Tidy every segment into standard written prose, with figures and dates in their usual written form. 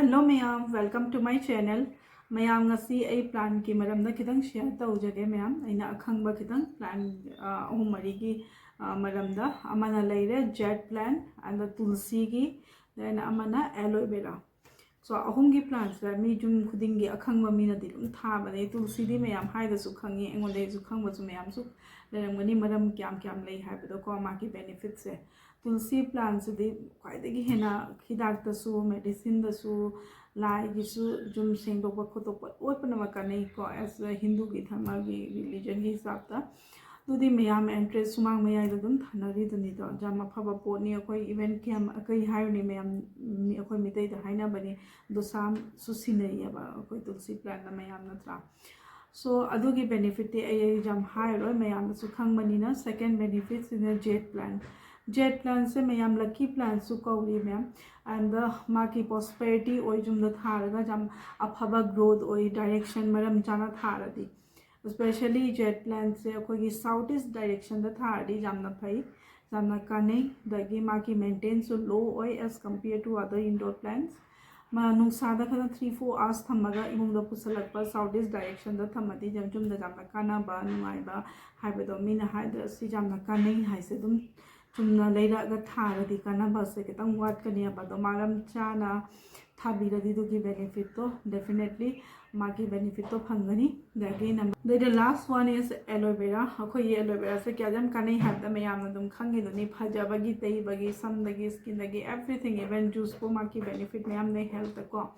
hello ma'am welcome to my channel ma'am ngasi ai plan ki maram da khitang share tawjage ma'am aina akhangba khitang plan ahum mari gi maram da amana leire jet plan and the tulsi gi then amana aloe vera so ahum gi plants la mi jum khuding gi akhangba mi na dilum tha ba ne tulsi di ma'am hai da su khangi engol de su khangba su ma'am su lerangani maram kyam lei hai ba do ko ma ki benefits se Tulsi plant दी खाई हेना हिदाक medicine लाई जुम सेंदोप खोटोप लोपनम कनेको as Hindu की धर्म की religion की हिसाब से ma'am entrance Sumang मयाद थानरीदनीदो जम अफब पोनी अखोई इवेंट कैम कई हायनी मैम अखोई मितैद हाइनबनी दोसाम सुसिनैयब अखोई तुलसी प्लांट मैम नत्रा सो अदुगी बेनिफिट जम हायरो मैम खंगबनीना second benefit in jade plant से मैम लकी प्लांट कौरी मैम एंड माकी पॉस्पेरिटी जुम थारगा जम अफब ग्रोथ डायरेक्शन मरम चाना थारदी स्पेशली जेट प्लांट से अखोगी साउथ ईस्ट डायरेक्शन थारदी जामना फई जामना काने दगी माकी maintain low as compared to other indoor plants नुसादा खन 3-4 आवर्स थमगा इमुंग पुसलक साउथ ईस्ट डायरेक्शन थमदी जम जामना कानाबा नुआइबा हाइबदो मीना हाइद सि जामना काने हाइसे दुम चुमना लेरगा थारदी कानाबा से खितंग वाटकनी अबदो मारम चाना थाबीरदी दुगी बेनिफिट तो डेफिनेटली मागी बेनिफिट तो फंगनी दगी number the last one is aloe vera अखो ये एलोवेरा से क्या जम काने हाबदा मैम दुम खंगिदनी फजबगी तैबगी समदगी स्किनदगी एवरीथिंग इवन जूस को माकी बेनिफिट मैम ने हेल्थ को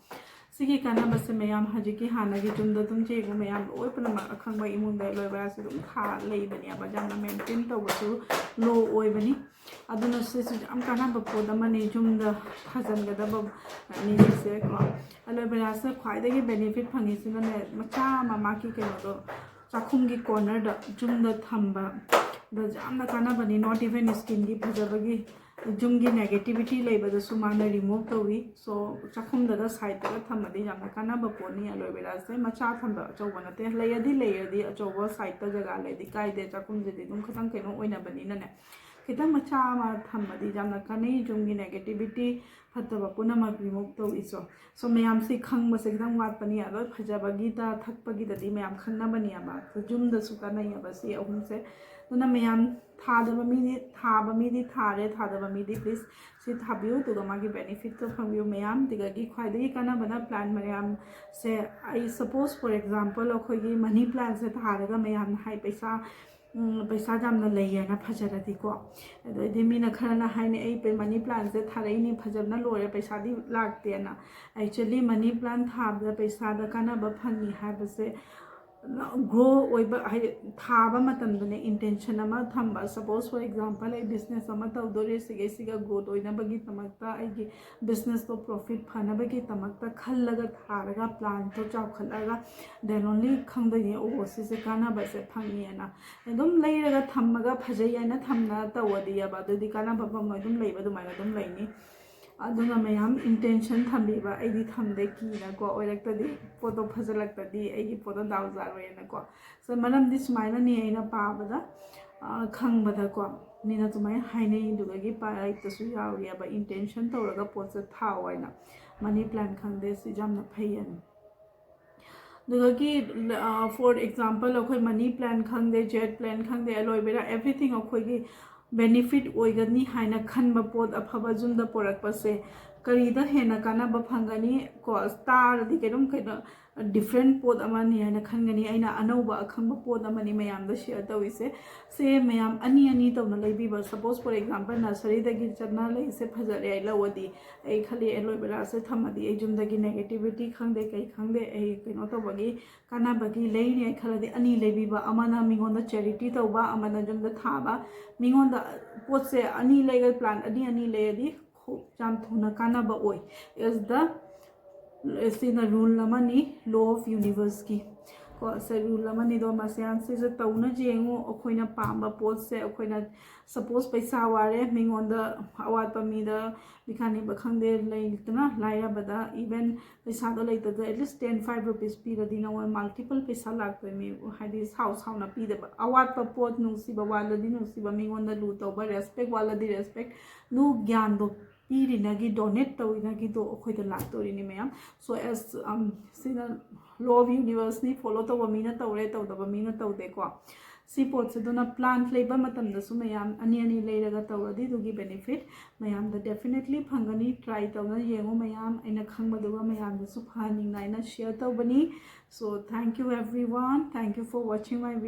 सिगी कानाबा से मैम हजिकी हानागी जुमदा तुम चेगो मैम ओपन अखंग इमुंग एलोवेरा से दुम था लेबनी अब जामना मेंटेन तवसु लो ओइबनी अदुना से जाम कानाबा पोदमनी जुमदा फजनगदब नीसे को एलोवेरा से ख्वाइदगी बेनिफिट फंगिसिना ने मचा मामा की केनो चाखुम की कॉर्नर द जुमदा थंबा द जामना कानाबनी नॉट इवन स्किन की फजबगी जुम की नेगेटिविटी लेबदसु माना रिमूव तवी सो चाखुम द साइड द थमदी जामना कानाबा पोनी एलोवेरा से मचा थंबा अचौबा नते लेयदी अचौबा साइड द जगह लेदी कायदे चाखुम जदी दुम खतंग केनो ओइना बनी ने खितंग मचा मा थमदी जामना काने जुम की नेगेटिविटी फतबा पुनमक रिमूव तवी सो मैम से खंग से खितंग वाटपनी अलो फजबगी दा थकपगी ददी मैम खंगनबनी अबा जुम द सु काने अबसी अहुम से तुना मैम थादब मीदी थारे थादब मीदी प्लीज से थाबियो तो मागी बेनिफिट तो फंगियो मैम दिगगी ख्वाइदगी कानाबना प्लांट मैम से आई सपोज फॉर एग्जांपल अखोगी मनी प्लांट से थारगा मैम हाई पैसा जामना लेना फजरदी को अदि मीना खरना हाइने आई पे मनी प्लांट से थारैनी फजरना लोरे पैसा दी लागतेना एक्चुअली मनी प्लांट थाबदा पैसा दा कानाबा फंगी हाबसे ग्रो थाब मतने इंटेंशन थम्ब सपोज फॉर एग्जांपल बिजनेस तौदे सिगा ग्रोथ होगी बिजनेस तो प्रॉफिट फनबगी खलग थारगा प्लान तो चौखलगा देन ओनली खंगदे ओ से कानाब से फंगीना एकदम लेरगा थमगा फजैना थमना तवदी अब कानाब फंग लेनी अदुना मैम इंटेंशन थम्बीबा एदी थम्दे कीनाको ओइरक्तदी फोटो फजलक्तदी एगी फोटो दाउजारोयनाको सो मरमदि सुमाइना नि आइना पाबदा खंगबदाको निना तुमाय हाइनै दुगगी पाइतसु यावरियाबा इंटेंशन तौरगा पोसे थावैना मनी प्लांट खंगदे सि जामना फैयन दुगगी फॉर एग्जांपल अखोय मनी प्लांट खंगदे जेट प्लांट खंगदे एलोवेरा एवरीथिंग अखोयगी बेनिफिट होगनी हाइना खनब पोद अफब जुमद पोरकपसे करीदा हेना कानाब फंगनी को तारदी केदम केनो डिफरेंट पोद अमनी हाइना खनगनी आइना अनौबा अखंब पोद अमनी मयाम द शेयर तविसे से मयाम अनि तौना लेबीबा सपोज फॉर एग्जांपल नर्सरी दगी चना लेसे फजरे आई लवदी आई खाली एलोवेरा से थमदी आई जुमदगी नेगेटिविटी खंगदे कई खंगदे आई केनो तबगी कानाबगी लेनी आई खलदी अनि लेबीबा अमना मिगोंदा चैरिटी तौबा अमना जुमद थाबा मिगोंदा पोसे अनि लेगा प्लान अनि लेदी जाम थुना कानाबा ओय इज द सिना रूल नमनी लॉ ऑफ यूनिवर्स की को से रूल नमनी दो मसियान से तौना जेंगो अखोइना पांबा पोत से अखोइना सपोज पैसा वारे मिंगोंद अवात मीद बिखानी बखंदे लेतना लाया बदा इवन पैसा दो लेत एटलीस्ट 10-5 रुपीस पीरदी न मल्टीपल पैसा लागते मी हाइदि हाउस हाउना पीदे अवात पोत नुसीबा वालदी नुसीबा मिंगोंद लू तोबा रेस्पेक्ट वालदी रेस्पेक्ट लू ज्ञान दो ꯄꯤꯔꯤꯅꯒꯤ ꯗꯣꯅꯦꯠ ꯇꯧꯔꯤꯅꯒꯤꯗꯣ ꯑꯩꯈꯣꯏꯗ ꯂꯥꯛꯇꯣꯔꯤꯅꯤ ꯃꯌꯥꯝ ꯁꯣ ꯑꯦꯁ ꯁꯤꯅ ꯂꯣ ꯑꯣꯐ ꯌꯨꯅꯤꯚꯔꯁꯅꯤ ꯐꯣꯂꯣ ꯇꯧꯕ ꯃꯤꯅ ꯇꯧꯔꯦ ꯇꯧꯗꯕ ꯃꯤꯅ ꯇꯧꯗꯦꯀꯣ ꯁꯤ ꯄꯣꯠꯁꯦ ꯑꯗꯨꯅ ꯄ꯭ꯂꯥꯟꯠ ꯂꯩꯕ ꯃꯇꯝꯗꯁꯨ ꯃꯌꯥꯝ ꯑꯅꯤ ꯑꯅꯤ ꯂꯩꯔꯒ ꯇꯧꯔꯗꯤ ꯑꯗꯨꯒꯤ ꯕꯦꯅꯤꯐꯤꯠ ꯃꯌꯥꯝꯗ ꯗꯦꯐꯤꯅꯦꯠꯂꯤ ꯐꯪꯒꯅꯤ ꯇ꯭ꯔꯥꯏ ꯇꯧꯅ ꯌꯦꯡꯉꯨ ꯃꯌꯥꯝ ꯑꯩꯅ ꯈꯪꯕꯗꯨꯒ ꯃꯌꯥꯝꯗꯁꯨ ꯐꯍꯟꯅꯤꯡꯉꯥꯏꯅ ꯁꯤꯌꯔ ꯇꯧꯕꯅꯤ so thank you everyone thank you for watching my video